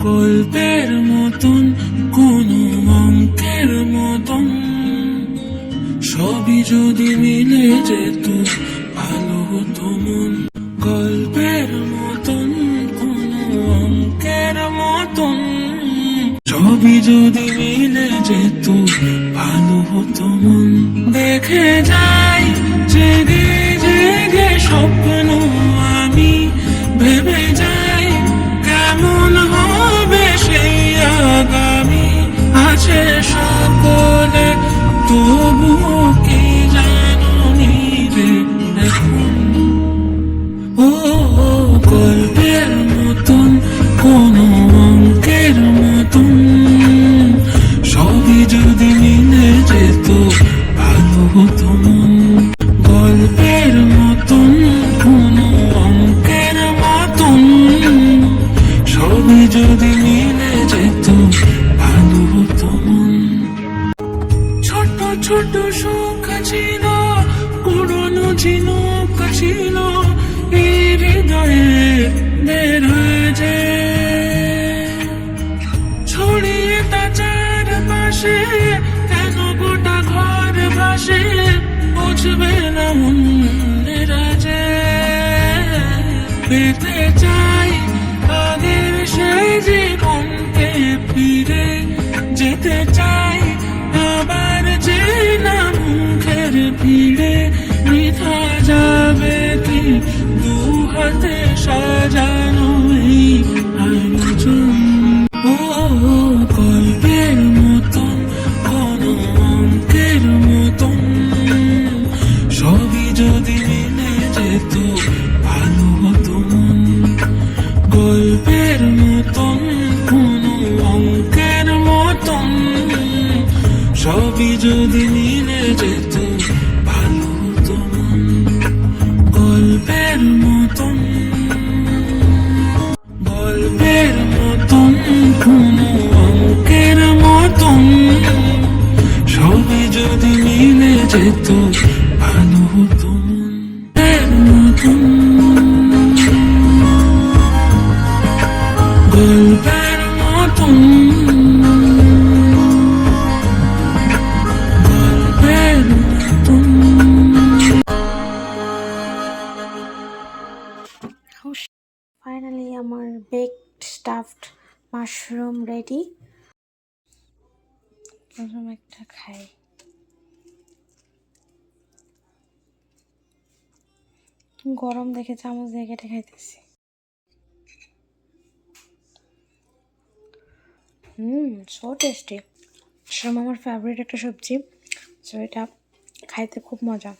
গল্পের মতন কোনো অঙ্কের মতন সবই যদি মিলে যেত ভালো হতো মন। গল্পের মতন কোনো অঙ্কের মতন সবই যদি মিলে যেত ভালো হতো মন। দেখে যাই জেগে জেগে স্বপ্ন আমি, ভেবে যাই কেমন হবে সেই আগামী। আছে সকলে তবুও কি জানি রে এখন। ও গল্পের মতন কোনো অঙ্কের মতন সবই যদি মিলে যেত ভালো হতো মন। গল্পের মতন কোনো অঙ্কের মতন সবই যদি মিলে যেত ভালো হতো মন। ছোট ছোট সুখ ছিল, পুরনো ঝিনুক ছিল এই হৃদয়ে মেরাজে, ছড়িয়ে তা চারপাশে কেন গোটা ঘর ভাসে বুঝবে না মেরাজে। পেতে চাই আগের সেই জীবনকে ফিরে, যেতে চাই আবার যে না মুখের ভিড়ে। বৃথা যাবে কি দু হাতে সাজানো এই আয়োজন। ও গল্পের মতন কোনো অঙ্কের মতন সবই যদি মিলে যেত ভালো হতো মন। গল্পের মতন কোনো অঙ্কের মতন সবই যদি মিলে যেত ভালো হতো মন। গল্পের মতন, গল্পের মতন কোনো অঙ্কের মতন সবই যদি মিলে যেত ভালো হতো মন। এর মতন গল্পের মতন গল্পের মতন। ফাইনালি আমার বেকড স্টাফড মাশরুম রেডি। প্রথম একটা খাই। গরম দেখে চামচ দিয়ে কেটে খাইতেছি। So tasty. মাশরুম আমার ফেভারিট একটা সবজি, সো এটা খাইতে খুব মজা।